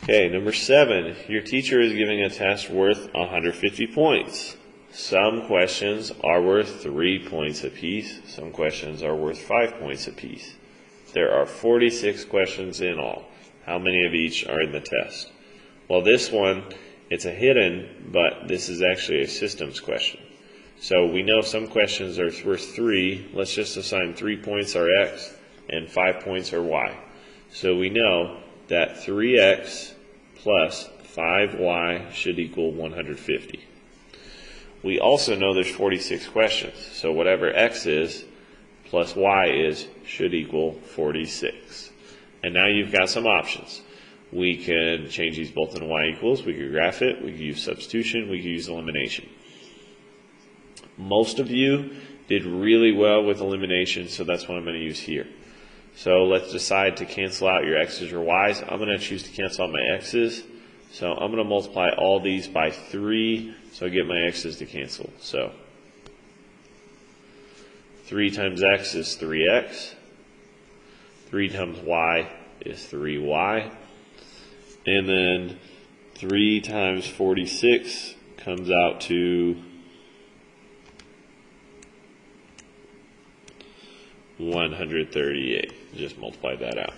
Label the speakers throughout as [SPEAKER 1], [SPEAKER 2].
[SPEAKER 1] Okay, number 7. Your teacher is giving a test worth 150 points. Some questions are worth 3 points apiece. Some questions are worth 5 points apiece. There are 46 questions in all. How many of each are in the test? Well, this one, it's a hidden, but this is actually a systems question. So we know some questions are worth 3. Let's just assign 3 points are x and 5 points are y. So we know that 3x plus 5y should equal 150. We also know there's 46 questions, so whatever x is plus y is should equal 46. And now you've got some options. We can change these both into y equals, we could graph it, we could use substitution, we could use elimination. Most of you did really well with elimination, so that's what I'm going to use here. So let's decide to cancel out your x's or y's. I'm going to choose to cancel out my x's. So I'm going to multiply all these by 3 so I get my x's to cancel. So 3 times x is 3x. 3 times y is 3y. And then 3 times 46 comes out to 138. Just multiply that out.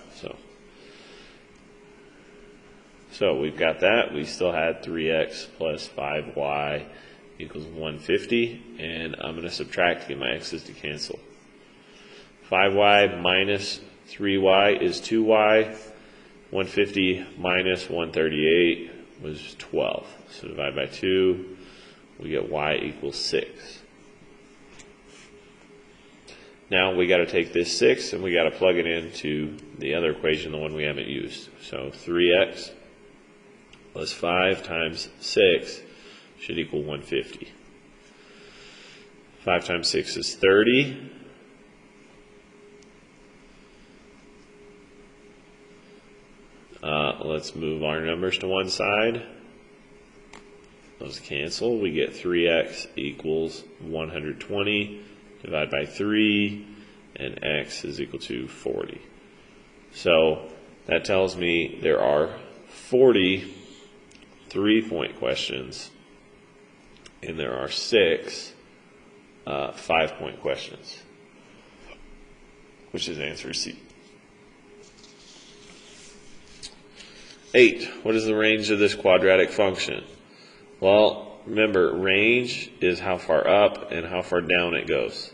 [SPEAKER 1] So we've got that. We still had 3x plus 5y equals 150. And I'm going to subtract to get my x's to cancel. 5y minus 3y is 2y. 150 minus 138 was 12. So divide by 2. We get y equals 6. Now we got to take this 6 and we got to plug it into the other equation, the one we haven't used. So 3x plus 5 times 6 should equal 150. 5 times 6 is 30. Let's move our numbers to one side. Those cancel. We get 3x equals 120. Divide by 3, and x is equal to 40. So that tells me there are 40 3-point questions, and there are 6 5-point questions, which is answer C. 8. What is the range of this quadratic function? Well, remember, range is how far up and how far down it goes.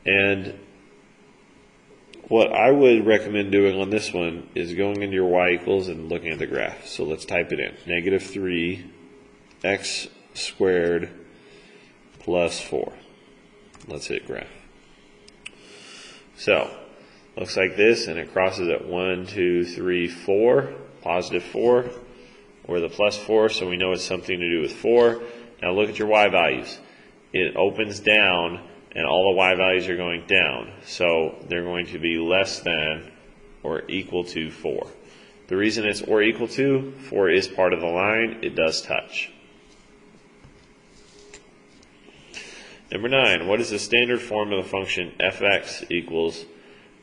[SPEAKER 1] And what I would recommend doing on this one is going into your y equals and looking at the graph. So let's type it in. Negative 3x squared plus 4. Let's hit graph. So, looks like this, and it crosses at 1, 2, 3, 4. Positive 4, or the plus 4, so we know it's something to do with 4. Now look at your y values. It opens down, and all the y values are going down. So they're going to be less than or equal to 4. The reason it's or equal to, 4 is part of the line. It does touch. Number 9, what is the standard form of the function fx equals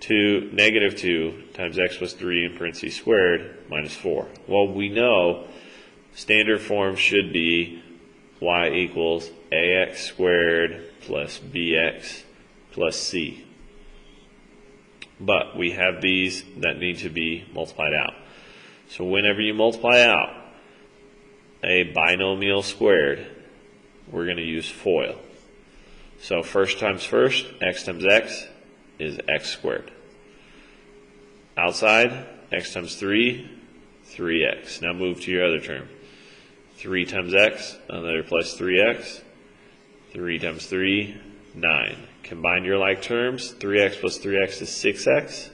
[SPEAKER 1] negative 2 times x plus 3 in parentheses squared minus 4? Well, we know standard form should be y equals ax squared plus bx plus c. But we have these that need to be multiplied out. So whenever you multiply out a binomial squared, we're going to use FOIL. So first times first, x times x is x squared. Outside, x times 3, 3x. Now move to your other term. 3 times x, another plus 3x. 3 times 3, 9. Combine your like terms. 3x plus 3x is 6x.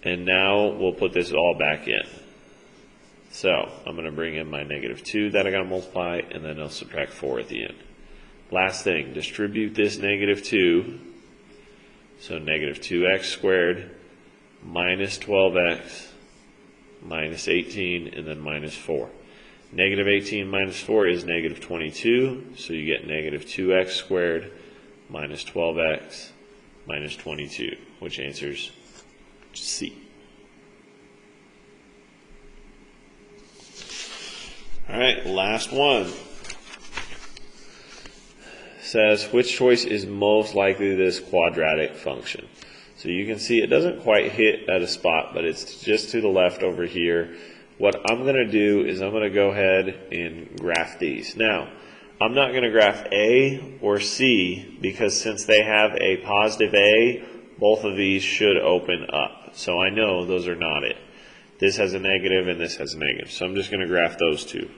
[SPEAKER 1] And now we'll put this all back in. So I'm going to bring in my negative 2 that I got to multiply, and then I'll subtract 4 at the end. Last thing, distribute this negative 2. So negative 2x squared minus 12x minus 18, and then minus 4. Negative 18 minus 4 is negative 22, so you get negative 2x squared minus 12x minus 22, which answers C. All right, last one. Says, which choice is most likely this quadratic function? So you can see it doesn't quite hit at a spot, but it's just to the left over here. What I'm going to do is I'm going to go ahead and graph these. Now, I'm not going to graph A or C because since they have a positive A, both of these should open up. So I know those are not it. This has a negative and this has a negative. So I'm just going to graph those two.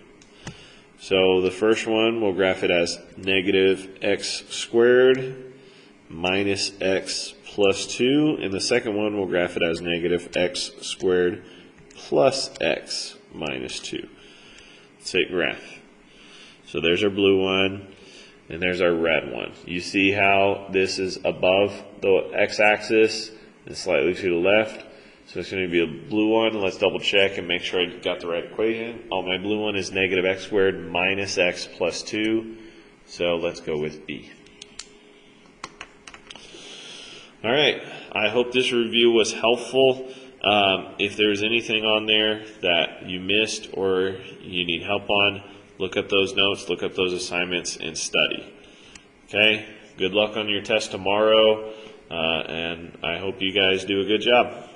[SPEAKER 1] So the first one, we'll graph it as negative x squared minus x plus 2. And the second one, we'll graph it as negative x squared plus x minus 2. Let's hit graph. So there's our blue one, and there's our red one. You see how this is above the x-axis and slightly to the left? So it's going to be a blue one. Let's double check and make sure I got the right equation. Oh, my blue one is negative x squared minus x plus 2. So let's go with B. All right. I hope this review was helpful. If there's anything on there that you missed or you need help on, look up those notes, look up those assignments, and study. Okay? Good luck on your test tomorrow, and I hope you guys do a good job.